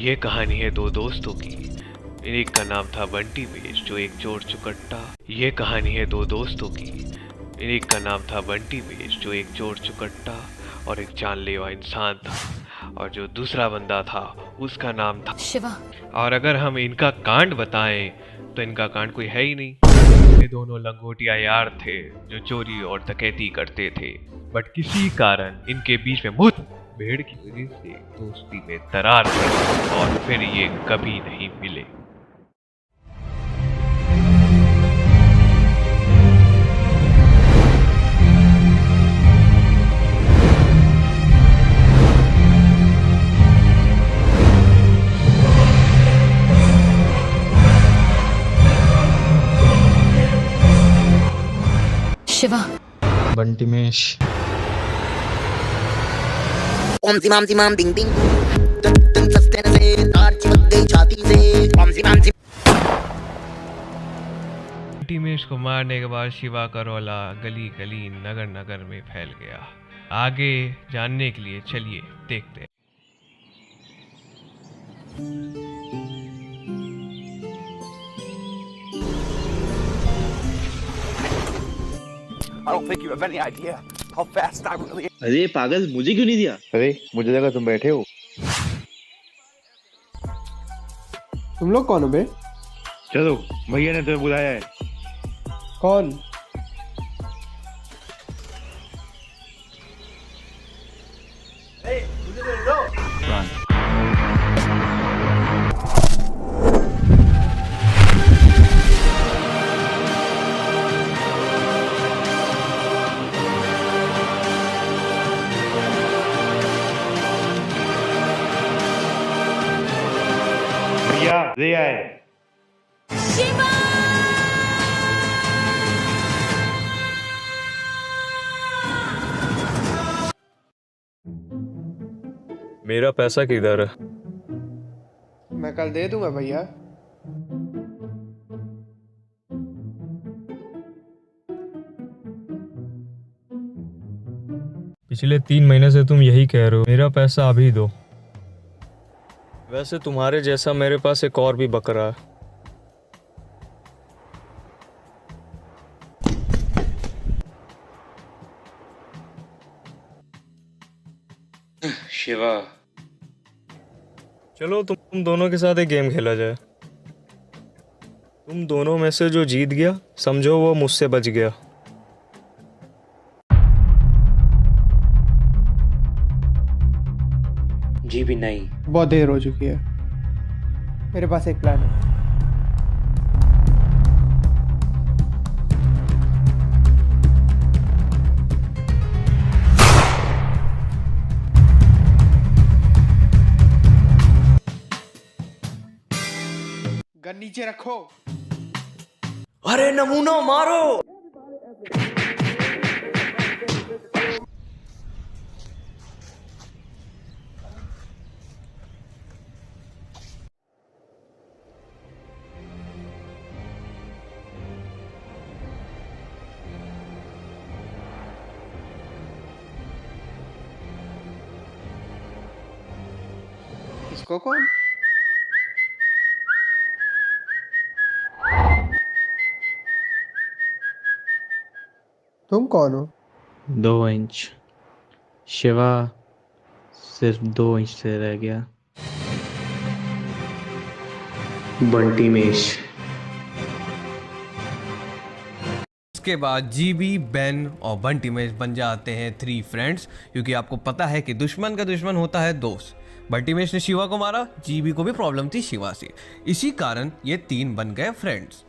ये कहानी है दो दोस्तों की। एक का नाम था बंटी मेश जो एक चोर चुकट्टा। ये कहानी है दो दोस्तों की। एक का नाम था बंटी मेश जो एक चोर चुकट्टा और एक जानलेवा इंसान था, और जो दूसरा बंदा था उसका नाम था शिवा। और अगर हम इनका कांड बताएं तो इनका कांड कोई है ही नहीं। ये दोनों लंगोटिया यार थे जो चोरी और डकैती करते थे, बट किसी कारण इनके बीच में भेड़ की वजह से दोस्ती में दरार पड़ी और फिर ये कभी नहीं मिले। शिवा। बंटी मेश। ओम सिमाम सिमाम डिंग डिंग दम सस्ते से तार चिपक गई छाती से। ओम सिमाम बंटी मेश को मारने के बाद शिवा का रौला गली गली नगर नगर में फैल गया। आगे जानने के लिए चलिए देखते हैं। I don't think you have any idea how fast I really am. अरे पागल, मुझे क्यों नहीं दिया? अरे मुझे लगा तुम बैठे हो। तुम लोग कौन हो बे? चलो, भैया ने तुम्हें बुलाया है। कौन? भैया ले आए। मेरा पैसा किधर है? मैं कल दे दूंगा भैया। पिछले 3 महीने से तुम यही कह रहे हो, मेरा पैसा अभी दो। वैसे तुम्हारे जैसा मेरे पास एक और भी बकरा है। शिवा, चलो तुम दोनों के साथ एक गेम खेला जाए। तुम दोनों में से जो जीत गया समझो वो मुझसे बच गया। जी भी नहीं। बहुत देर हो चुकी है। मेरे पास एक प्लान है। गन नीचे रखो। अरे नमूना मारो। इसको कौन? तुम कौन हो? 2 इंच। शिवा सिर्फ 2 इंच से रह गया। बंटी मेश। उसके बाद जीबी, बेन और बंटी मेश बन जाते हैं 3 फ्रेंड्स, क्योंकि आपको पता है कि दुश्मन का दुश्मन होता है दोस्त। बंटी मेश ने शिवा को मारा, जीबी को भी प्रॉब्लम थी शिवा से, इसी कारण ये 3 बन गए फ्रेंड्स।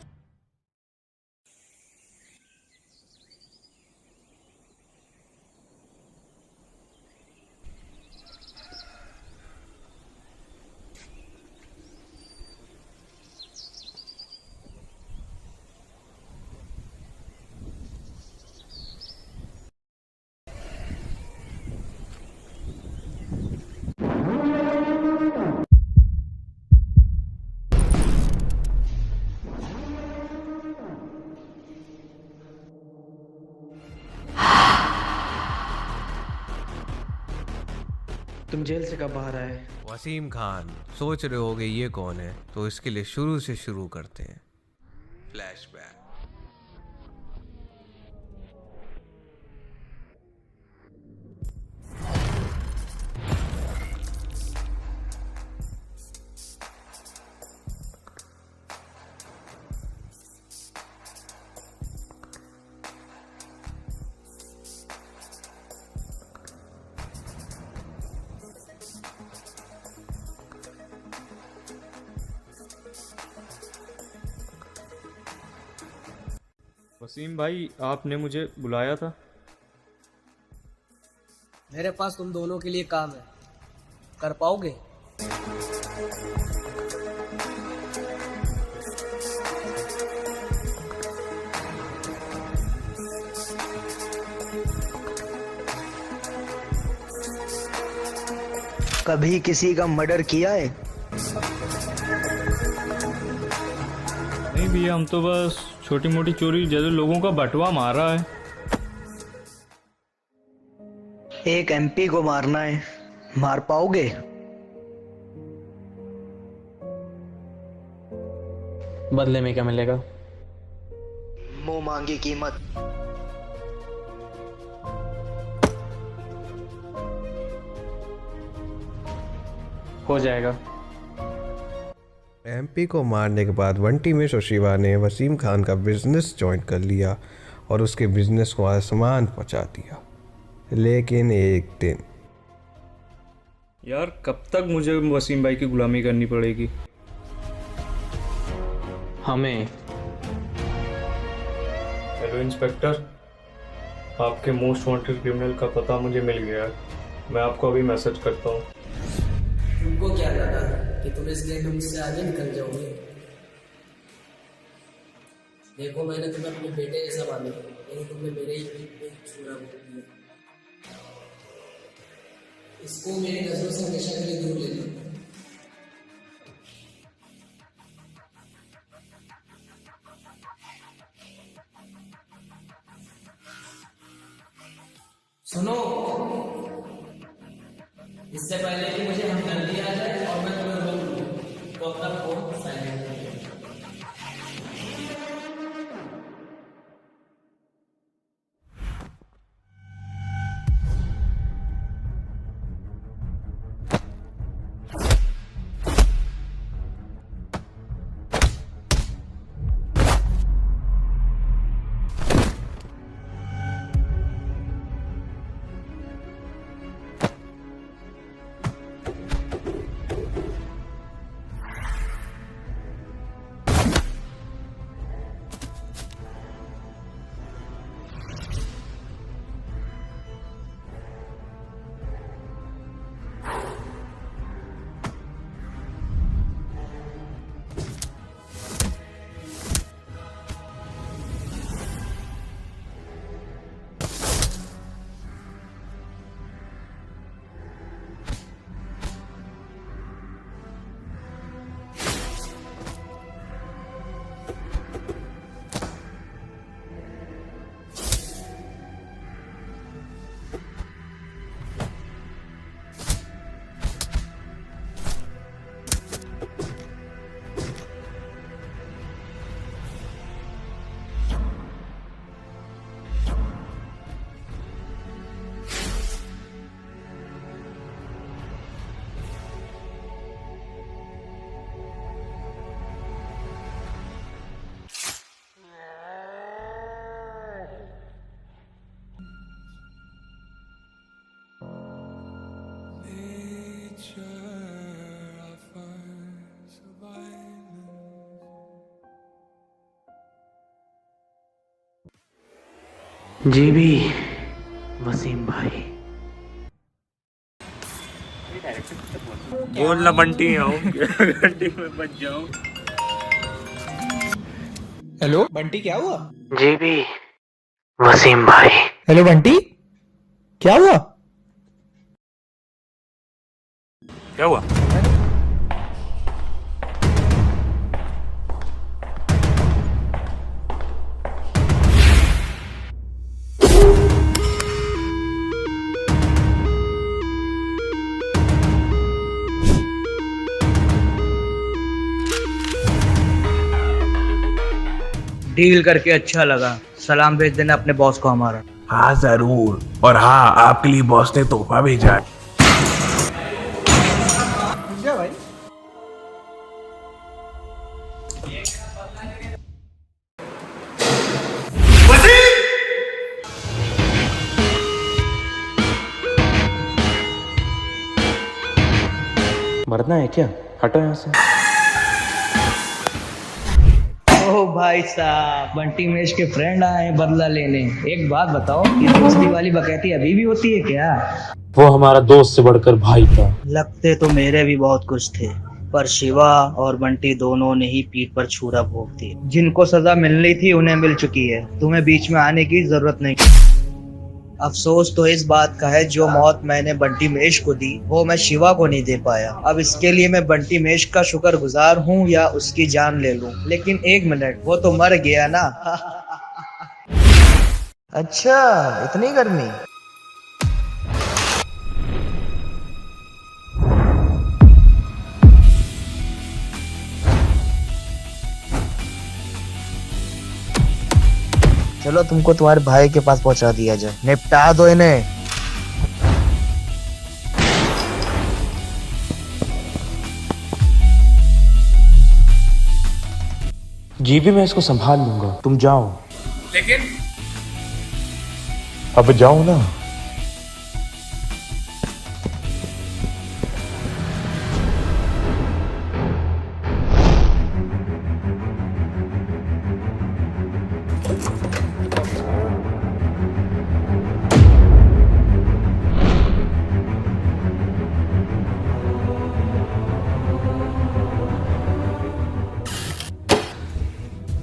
तुम जेल से कब बाहर आए? वसीम खान, सोच रहे होगे ये कौन है, तो इसके लिए शुरू से शुरू करते हैं। फ्लैशबैक। वसीम भाई, आपने मुझे बुलाया था? मेरे पास तुम दोनों के लिए काम है, कर पाओगे? कभी किसी का मर्डर किया है? नहीं भैया, हम तो बस छोटी मोटी चोरी जैसे लोगों का बटवा मारा है। एक एमपी को मारना है, मार पाओगे? बदले में क्या मिलेगा? मुंह मांगी कीमत। हो जाएगा। एमपी को मारने के बाद बंटी मिश और शिवा ने वसीम खान का बिजनेस ज्वाइन कर लिया और उसके बिजनेस को आसमान पहुंचा दिया। लेकिन एक दिन, यार कब तक मुझे वसीम भाई की गुलामी करनी पड़ेगी? हमें। हेलो इंस्पेक्टर, आपके मोस्ट वांटेड क्रिमिनल का पता मुझे मिल गया है। मैं आपको अभी मैसेज करता हूँ। तुमको क्या लगा कि तुम इस गेम में मुझसे आगे निकल जाओगे? देखो, मैंने तुम्हें अपने बेटे जैसा माना, लेकिन तुमने मेरे ही पीठ पे छुरा बोल दिया। इसको मेरी नजरों से हमेशा के लिए दूर ले लो। सुनो, इससे पहले कि मुझे हमदर्दी आ जाए और मैं तुम्हें रोक लूं, तो अपना फोन साइलेंट कर दो। जी भी वसीम भाई। बोल ना बंटी, आऊं घंटी में बच जाऊं। हेलो बंटी, क्या हुआ? जी भी वसीम भाई। हेलो बंटी, क्या हुआ? क्या हुआ? डील करके अच्छा लगा। सलाम भेज देना अपने बॉस को हमारा। हाँ जरूर, और हाँ आपके लिए बॉस ने तोहफा भेजा है। क्या भाई? मरना है क्या? हटो यहाँ से। ओ भाई साहब, बंटी मेश के फ्रेंड आए हैं बदला लेने। एक बात बताओ, ये दोस्ती वाली बकैती अभी भी होती है क्या? वो हमारा दोस्त से बढ़कर भाई था। लगते तो मेरे भी बहुत कुछ थे, पर शिवा और बंटी दोनों ने ही पीठ पर छुरा भोग दी। जिनको सजा मिलनी थी उन्हें मिल चुकी है, तुम्हें बीच में आने की जरूरत नहीं। अफसोस तो इस बात का है, जो मौत मैंने बंटी मेश को दी वो मैं शिवा को नहीं दे पाया। अब इसके लिए मैं बंटी मेश का शुक्रगुजार हूँ या उसकी जान ले लूं। लेकिन एक मिनट, वो तो मर गया ना। अच्छा, इतनी गर्मी? चलो तुमको तुम्हारे भाई के पास पहुंचा दिया जाए, निपटा दो इन्हें। जी भी मैं इसको संभाल लूंगा, तुम जाओ। लेकिन अब जाओ ना।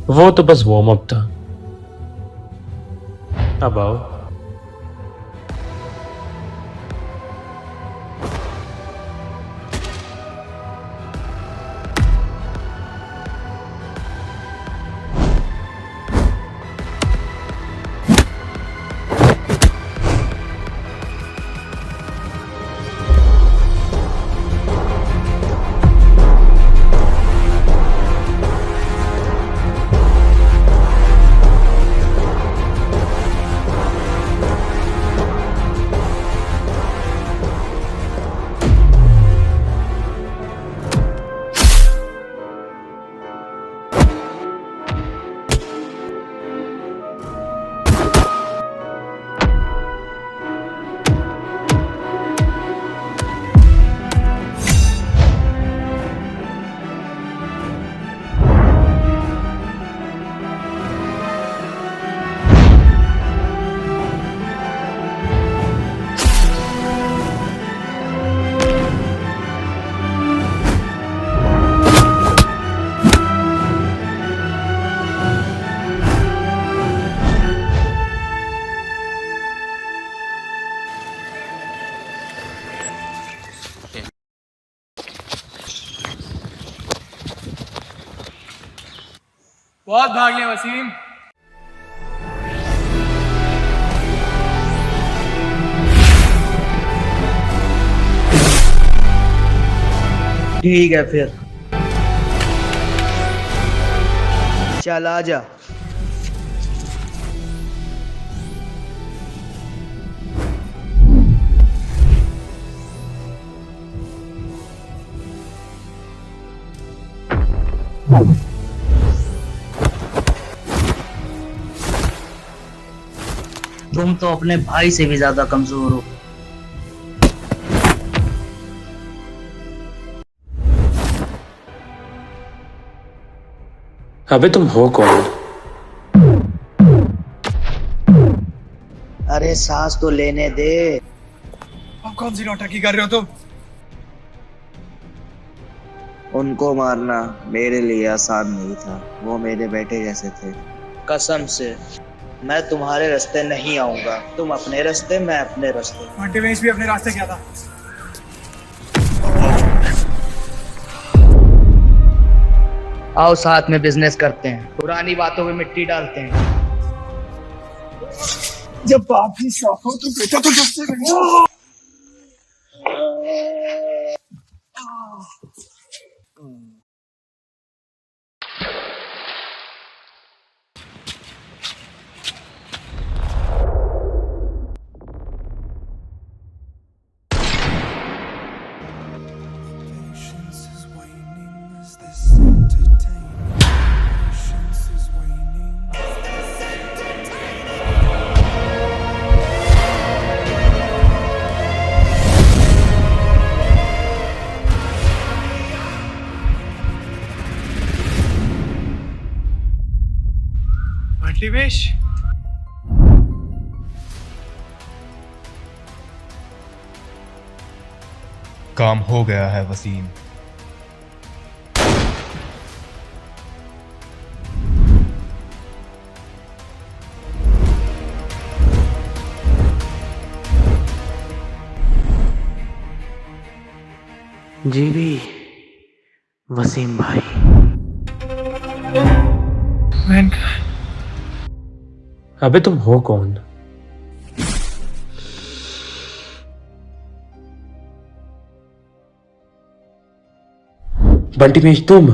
वो तो बस वार्म अप था। अब आओ। बहुत भाग लिया वसीम। ठीक है फिर, चल आजा। तुम तो अपने भाई से भी ज्यादा कमजोर हो। अबे तुम हो कौन? अरे सांस तो लेने दे। अब कौन सी नौटंकी कर रहे हो तुम? उनको मारना मेरे लिए आसान नहीं था, वो मेरे बेटे जैसे थे। कसम से मैं तुम्हारे रास्ते नहीं आऊंगा, तुम अपने रास्ते, मैं अपने रास्ते। बंटी मेश भी अपने रास्ते क्या था? आओ साथ में बिजनेस करते हैं, पुरानी बातों में मिट्टी डालते हैं। जब बाप ही शौक हो तो बेटा तो डरते नहीं। बंटीमेश, काम हो गया है वसीम। जीवी, वसीम भाई। अबे तुम हो कौन? बंटी मेश तुम,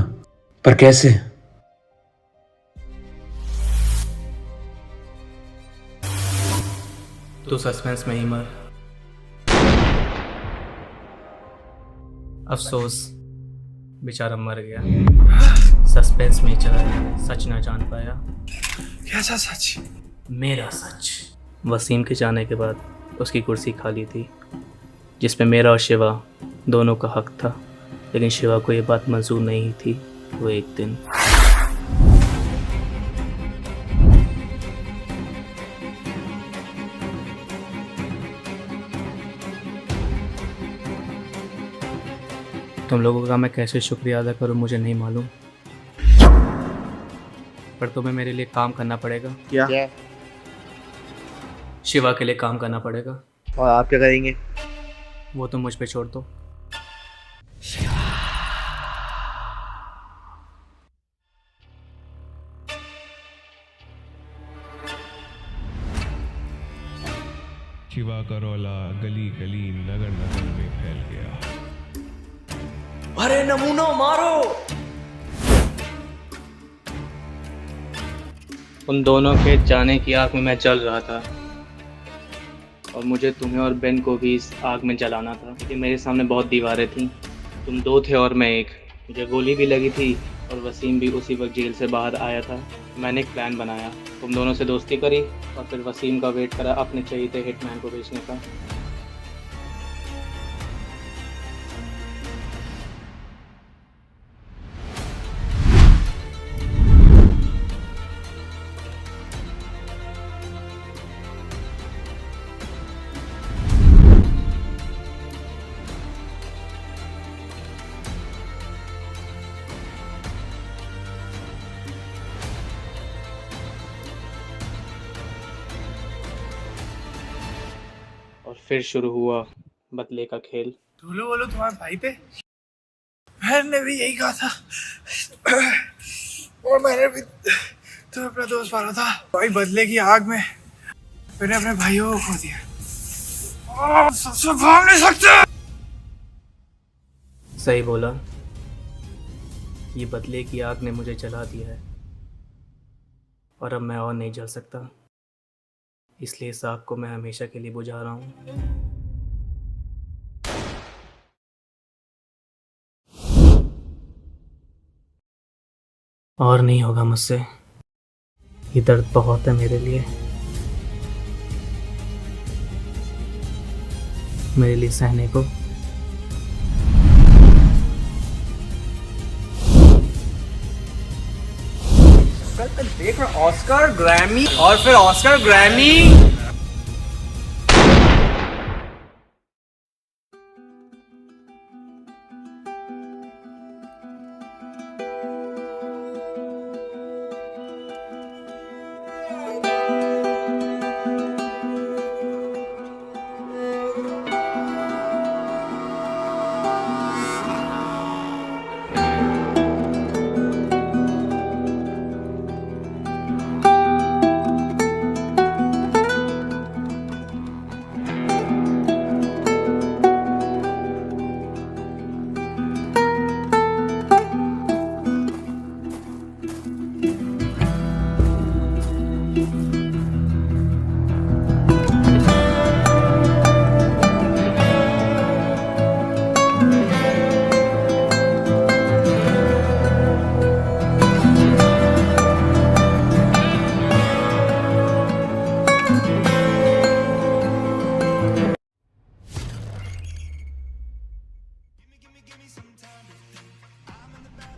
पर कैसे? तू सस्पेंस में ही मर। अफसोस, बेचारा मर गया। सस्पेंस में ही चला गया, सच ना जान पाया। कैसा सच? मेरा सच। वसीम के जाने के बाद उसकी कुर्सी खाली थी, जिसमें मेरा और शिवा दोनों का हक था। लेकिन शिवा को ये बात मंजूर नहीं थी। वो एक दिन तुम लोगों का मैं कैसे शुक्रिया अदा करूं मुझे नहीं मालूम, पर तुम्हें मेरे लिए काम करना पड़ेगा। क्या? शिवा के लिए काम करना पड़ेगा। और आप क्या करेंगे? वो तुम मुझ पे छोड़ दो। शिवा का रौला गली गली नगर नगर में फैल गया। अरे नमूना मारो। उन दोनों के जाने की आग में मैं जल रहा था, और मुझे तुम्हें और बेन को भी इस आग में जलाना था, क्योंकि मेरे सामने बहुत दीवारें थीं। तुम दो थे और मैं एक। मुझे गोली भी लगी थी और वसीम भी उसी वक्त जेल से बाहर आया था। मैंने एक प्लान बनाया, तुम दोनों से दोस्ती करी और फिर वसीम का वेट करा अपने चाहिए हिटमैन को बेचने का। और फिर शुरू हुआ बदले का खेल। बोलो बोलो, तुम्हारे भाई थे? मैंने भी यही कहा था, और मैंने भी तुम्हें अपना दोस्त माना था। भाई बदले की आग में मैंने अपने भाइयों को खो दिया। सबसे भाग नहीं सकते। सही बोला, ये बदले की आग ने मुझे जला दिया है, और अब मैं और नहीं जल सकता। इसलिए इस आग को मैं हमेशा के लिए बुझा रहा हूँ। और नहीं होगा मुझसे। ये दर्द बहुत है मेरे लिए सहने को। देख रहा ऑस्कर ग्रैमी और फिर ऑस्कर ग्रैमी।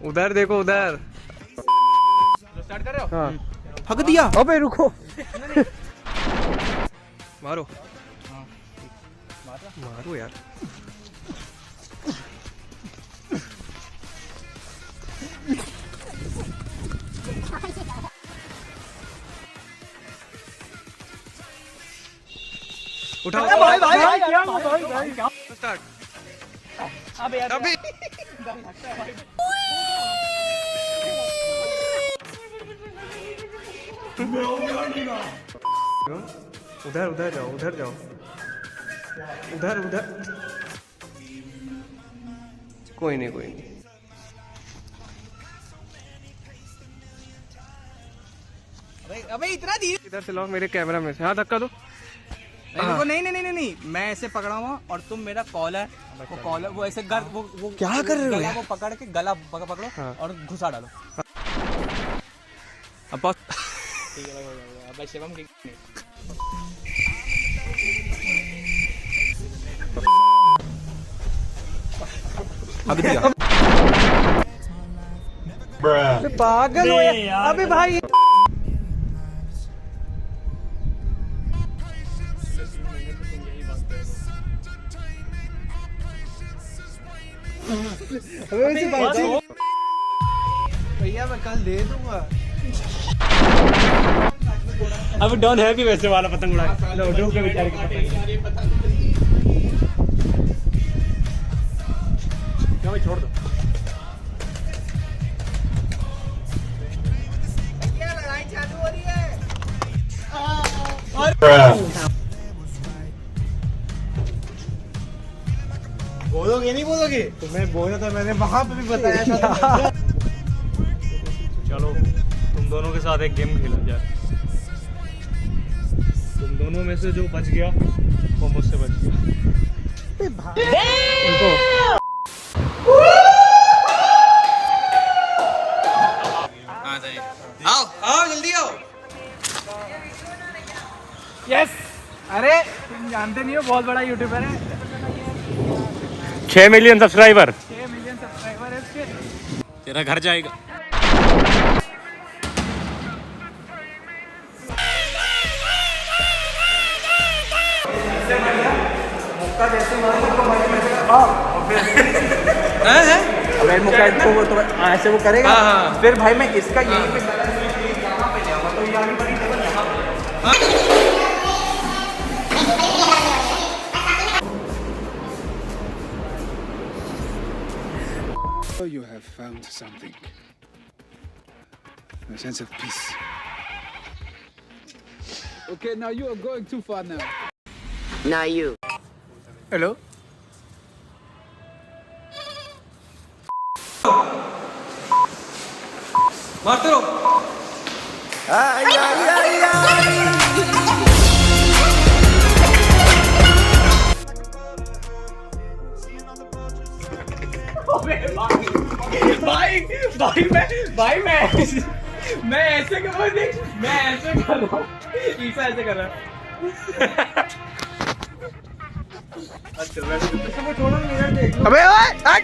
उधर देखो उधर। हाँ। हक दिया। अबे रुको। मारो मारो यार। उठाओ भाई स्टार्ट। अभी उधर उधर जाओ, उधर जाओ, उधर उधर। कोई नहीं कोई नहीं। अबे इतना धीरे। इधर से लाओ मेरे कैमरा में से। हाँ धक्का दो। नहीं नहीं नहीं नहीं, मैं ऐसे पकड़ा हुआ और तुम मेरा कॉलर, वो कॉलर वो ऐसे वो क्या कर रहे हो गला वो पकड़ के गला पकड़ो और घुसा डालो। अब बस ठीक है भाई शिवम की अभी दिया। पागल हो यार। अबे भाई भैया मैं कल दे दूंगा। अब डॉन है भी वैसे वाला पतंग उड़ा लो डूब के बेचारे की पतंग भाई छोड़ दो। क्या लड़ाई चालू हो रही है? बोलोगे नहीं बोलोगे? तुम्हें बोला था मैंने, वहां पे भी बताया था। चलो तुम दोनों के साथ एक गेम खेला जाए। तुम दोनों में से जो बच गया वो मुझसे बच गया। आओ आओ जल्दी आओ। यस। अरे तुम जानते नहीं हो बहुत बड़ा यूट्यूबर है। 6 मिलियन सब्सक्राइबर। 6 मिलियन सब्सक्राइबर है इसके। तेरा घर जाएगा। मुक्का जैसे मारेगा तो भाई में अबे मुक्का इसको वो तो ऐसे वो करेगा। फिर भाई मैं इसका यहीं पे यहाँ पे ले आऊंगा तो ये आगे बड़ी टेबल यहाँ। So you have found something. A sense of peace. Okay, now you are going too far now. Now you. Hello मारते रहो। भाई मैं ऐसे कर रहा हूँ। मैं ऐसे कर रहा हूँ। ईसा ऐसे कर रहा है। अबे ओए हट।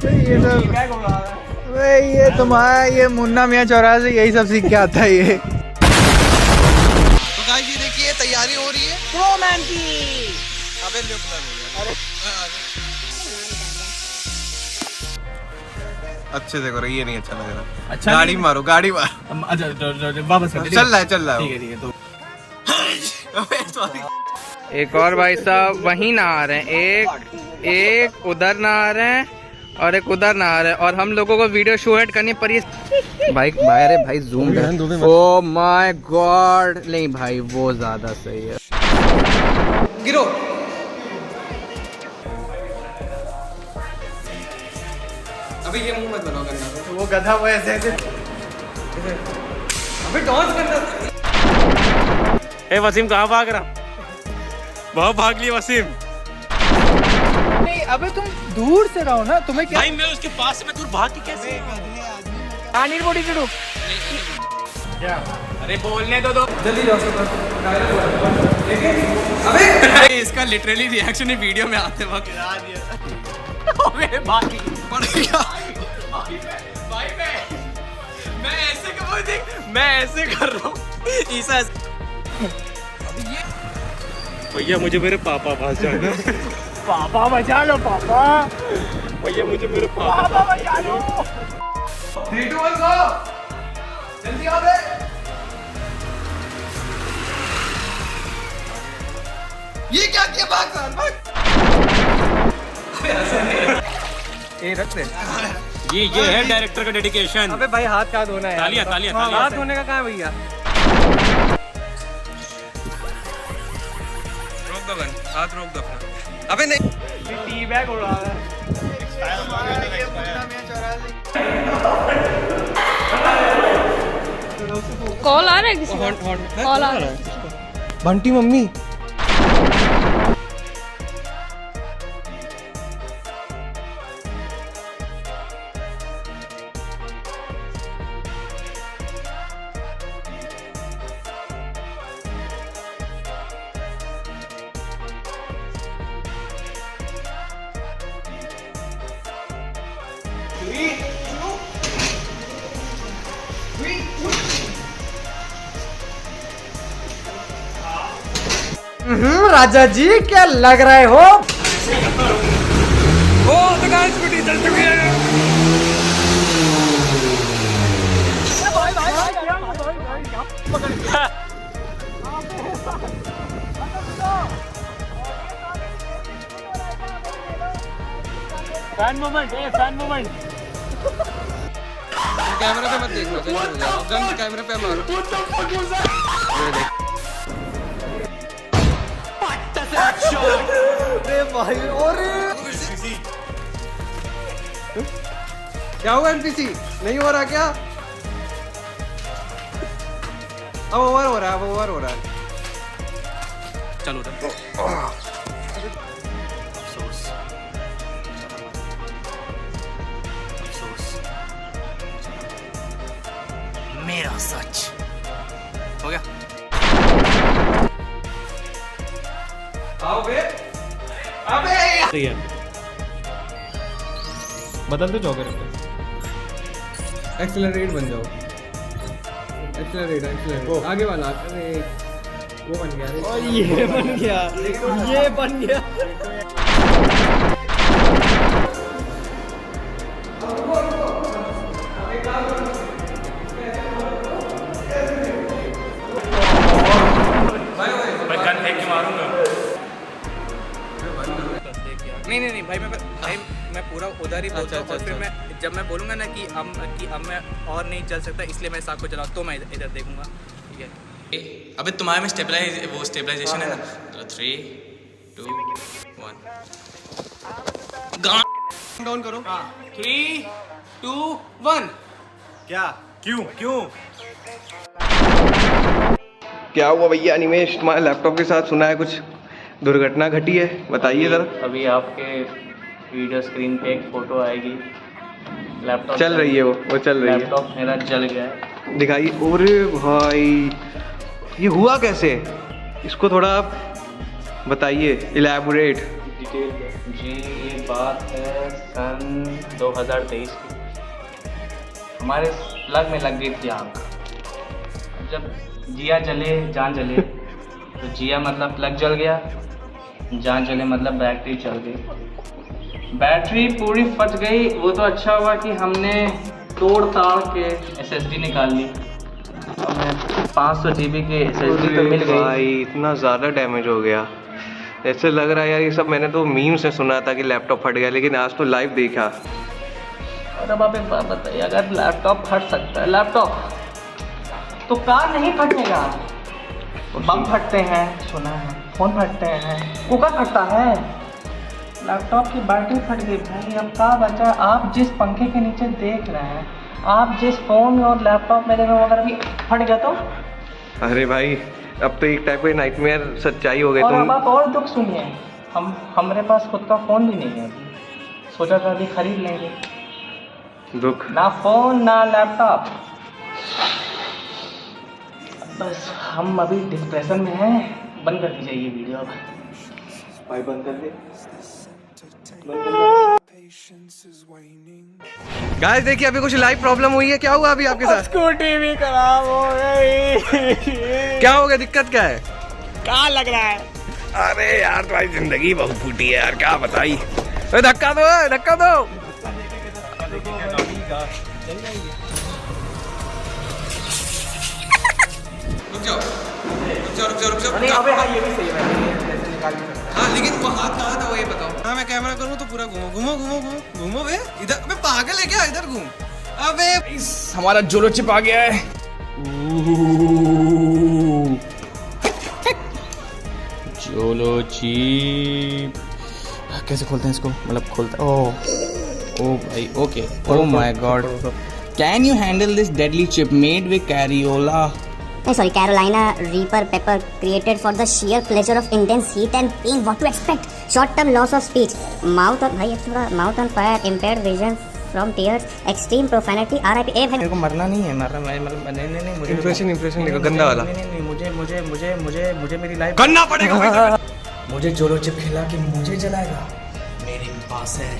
ये सब ये तुम्हारा ये मुन्ना मियाँ चौराहा यही सब सीख के आता है ये। तो गाइस ये देखिए तैयारी हो रही है प्रोमैन की। अबे न्यूक्लियर हो गया। अच्छे से करो, ये नहीं अच्छा लग रहा। अच्छा गाड़ी मारो, गाड़ी मारो। अच्छा वापस कर। चल रहा है ठीक है तो एक और भाई साहब वहीं नहा रहे हैं। एक उधर नहा रहे हैं और एक उधर नहा रहे हैं और हम लोगों को वीडियो शूट करनी पर ये भाई अरे भाई जूम कर। ओ माय गॉड। नहीं भाई वो ज्यादा सही है। गिरो। अभी ये मुंह मत बनाओ करना। वो गधा वो ऐसे ऐसे। अभी डांस करना। ए वसीम कहाँ भाग रहा? बहुत भाग लिया वसीम। नहीं अबे तुम दूर से रहो ना। तुम्हें क्या भाई मैं उसके पास से मैं दूर भाग के कैसे? अनिल बॉडी चढ़ो। अरे बोलने दो जल्दी जाओ। अबे इसका लिटरली रिएक्शन ही वीडियो में आते वक्त अबे भाई पड़ गया। भाई मैं मैं ऐसे कर रहा हूँ ईसा। भैया मुझे मेरे पापा पास जाना। पापा बचा लो पापा। भैया मुझे मेरे पापा बचा लो। 3 2 1 गो। जल्दी आओ बे। ये क्या किया? भाग भाग। ये रख दे। ये है डायरेक्टर का डेडिकेशन। अबे भाई हाथ कहाँ धोना है? तालियां तालियां तालियां। हाथ धोने का कहाँ है भैया? रोक दो गन, हाथ रोक दो अपना। अबे नहीं, टी बैग उड़ा रहा है। कॉल आ रहा है किसी का? कॉल आ रहा है। बंटी मम्मी। राजा जी क्या लग रहे हो? ओ दुकान स्कूटी चल चुकी है। Fan moment, fan moment. कैमरे पे मत देखना, गन कैमरे पे मारो। अरे भाई, क्या हुआ? एनपीसी नहीं हो रहा क्या? अब ओवर हो रहा है, अब ओवर हो रहा है। चलो अफसोस मेरा सच हो गया। आओ बे, अबे बदल दो जॉगर पे। एक्सेलरेट बन जाओ। एक्सेलरेट आगे वाला। अरे वो बन गया। और ये बन गया, ये बन गया। नहीं भाई मैं पूरा उधर ही बोलता हूँ। और फिर मैं जब मैं बोलूँगा ना कि अब मैं और नहीं चल सकता, इसलिए मैं इस आग को जलाऊँ, तो मैं इधर देखूंगा। ठीक है। अबे तुम्हारे में स्टेबलाइजेशन है ना? तो 3 2 1 डाउन करो। 3 2 1। क्या? क्यों? क्या हुआ भैया? अनिमेश तुम्हारे लैपटॉप के साथ सुना है कुछ दुर्घटना घटी है, बताइए जरा। अभी आपके वीडियो स्क्रीन पे एक फोटो आएगी। लैपटॉप चल रही है, वो चल रही है। लैपटॉप मेरा जल गया है। दिखाइए। अरे भाई, ये हुआ कैसे? इसको थोड़ा आप बताइए, इलैबोरेट। जी ये बात है सन 2023 की। हमारे प्लग में लग गई थी आग। जब जिया जले जान जले, तो जिया मतलब प्लग जल गया, जान जले मतलब बैटरी चल गई। बैटरी पूरी फट गई। वो तो अच्छा हुआ कि हमने तोड़ ताड़ के SSD निकाल ली। हमें 500 GB के SSD तो मिल गई। भाई इतना ज़्यादा डैमेज हो गया। ऐसे लग रहा है यार, ये सब मैंने तो मीम से सुना था कि लैपटॉप फट गया, लेकिन आज तो लाइव देखा। और अब आप एक बात बताइए, अगर लैपटॉप फट सकता है लैपटॉप, तो कार नहीं फटेगा। बम फटते हैं सुना है, फोन फटते हैं, कुकर फटता है, लैपटॉप की बैटरी फट गई। भाई अब क्या बचा? आप जिस पंखे के नीचे देख रहे हैं, आप जिस फोन और लैपटॉप में देख रहे हो, अगर भी फट गया तो? अरे भाई, अब तो एक टाइप का नाइटमेयर सच्चाई हो गई। और अब आप और दुख सुनिए, हमारे पास खुद का फ़ोन भी नहीं है अभी। सोचा था अभी खरीद लेंगे। दुख ना फ़ोन ना लैपटॉप, बस हम अभी डिप्रेशन में हैं। बंद कर दीजिए ये वीडियो अब। भाई बंद कर दे। गाइस देखिए अभी कुछ लाइव प्रॉब्लम हुई है। क्या हुआ अभी आपके साथ? स्कूटी भी खराब हो गई। क्या हो गया? दिक्कत क्या है? कहाँ लग रहा है? अरे यार तुम्हारी जिंदगी बहुत फूटी है यार, क्या बताई। धक्का दो, धक्का दो। रुक जाओ, रुक जाओ, रुक जाओ, रुक जाओ। अबे हाँ ये भी सही है, ऐसे निकाल भी सकते हैं। हाँ लेकिन वो हाथ कहाँ था वो ये बताओ। हाँ मैं कैमरा करूँ तो पूरा घूमो घूमो घूमो घूमो घूमो बे। इधर अबे पागल है क्या? इधर घूम। अबे हमारा जोलो चिप आ गया है। जोलो चिप कैसे खोलते हैं इसको? मतलब खोलता ओ भाई okay. Oh my God, can you handle this deadly chip made with Carolina? Sorry, Carolina Reaper pepper created for the sheer pleasure of intense heat and pain. What to expect? Short-term loss of speech, mouth on भाई थोड़ा mouth on fire, impaired vision from tears, extreme profanity, RIP. मेरे को मरना नहीं है, मरना मतलब नहीं मुझे इंप्रेशन देखो गंदा वाला। नहीं मुझे मेरी लाइफ करना पड़ेगा। मुझे जोलो चिप खिला के मुझे जलाएगा। मेरे पास है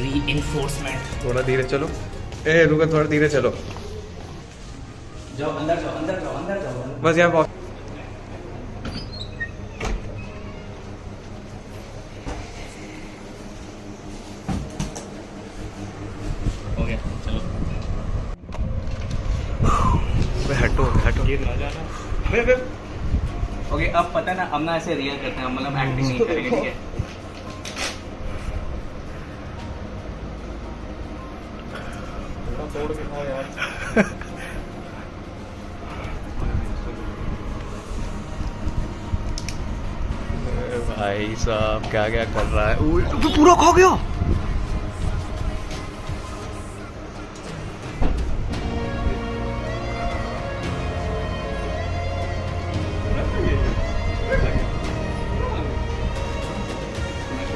रीइंफोर्समेंट। थोड़ा धीरे चलो। ए रुको, थोड़ा धीरे चलो। जाओ अंदर जाओ अंदर जाओ अंदर जाओ। बस यहाँ बहुत हो गया, चलो। हटो हटो। ओके अब पता है ना, अब ना ऐसे रियल करते हैं, मतलब एक्टिंग नहीं करेंगे, ठीक है? तोड़ के खाओ यार। भाई साहब क्या क्या कर रहा है? तो पूरा खा गया।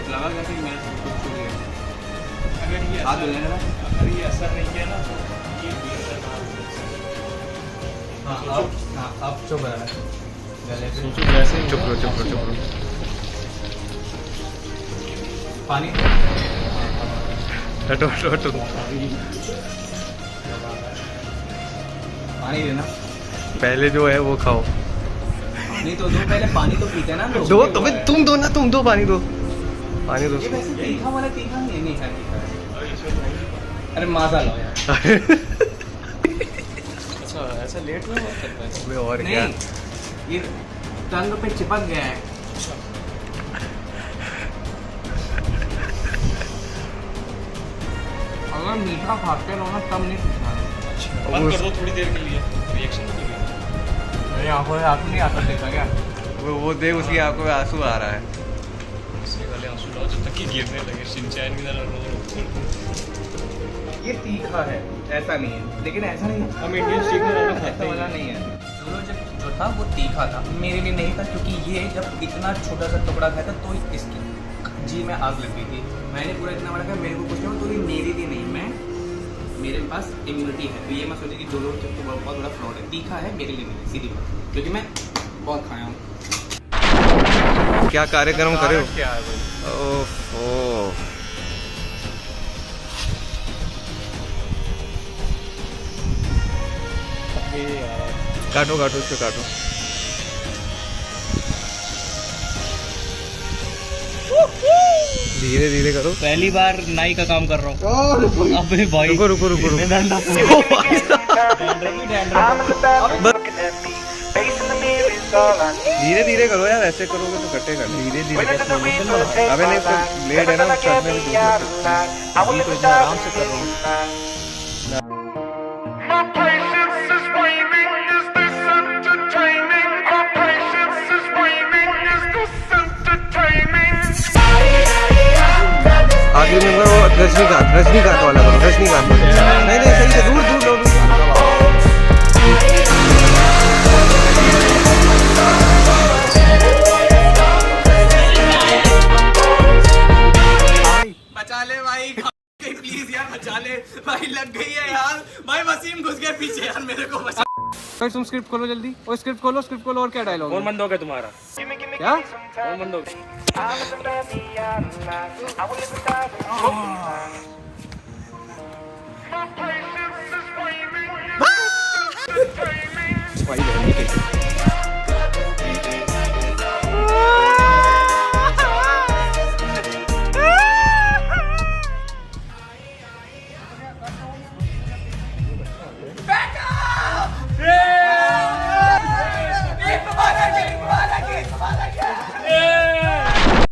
लगा क्या कि मेरा सब कुछ छूट गया। अगर ये असर नहीं किया ना तो ये हाँ अब चुप रहा है। चुप रहो। पानी हटो। पानी देना पहले जो है वो खाओ। नहीं तो दो, पहले पानी तो पीते ना लोग। दो तो तुम दो ना, तुम दो पानी दो। ये वैसे तीखा वाला तीखा नहीं है तीखा। अरे माजा लो यार। अच्छा ऐसा लेट में हो सकता है? और क्या, ये टंग पे चिपक गया है। अगर मीठा खाते रहो ना तब नहीं पीना। बंद कर दो थोड़ी देर के लिए, रिएक्शन नहीं होगा। मेरी आंखों में आंसू नहीं आता देखा क्या? वो देख उसकी आंखों में आंसू आ रहा है। वाले आंसू लाओ जब तक कि गिरने लगे। शिनचैन की तरह रो। ये तीखा है, ऐसा नहीं है, लेकिन ऐसा नहीं है। हम इंडियन स्टीक में खाते ऐसा वाला नहीं है। जोलो चिप जो था वो तीखा था, मेरे लिए नहीं था, क्योंकि ये जब इतना छोटा सा टुकड़ा खाया था तो इसकी जी में आग लग गई थी। मैंने पूरा इतना बड़ा खाया, मेरे को कुछ नहीं, तो ये मेरे लिए नहीं, मेरे पास इम्यूनिटी है, तो ये मैं सोची कि जोलो चिप तो बहुत बड़ा फ्रॉड है। तीखा है मेरे लिए नहीं, सीधी बात, क्योंकि मैं बहुत खाया हूँ। क्या कार्यक्रम करे हो? क्या है भाई? ओहो काटो इसको काटो। धीरे धीरे करो। पहली बार नाई का काम कर रहा हूँ। अबे भाई रुको। धीरे धीरे करो यार, ऐसे करोगे तो कटेगा। धीरे धीरे अबे नहीं तो लेट है ना, सर में भी तो इतना आराम से कर रहा हूँ। आगे में वो रजनीकांत वाला करो। रजनीकांत नहीं सही से दूर बचा ले भाई, प्लीज यार बचा ले भाई, लग गई है यार भाई, वसीम घुस गया पीछे यार, मेरे को बचा। फिर तुम स्क्रिप्ट खोलो जल्दी, और स्क्रिप्ट खोलो और क्या डायलॉग कौन बंद हो गया तुम्हारा? क्या कौन बंद हो गया?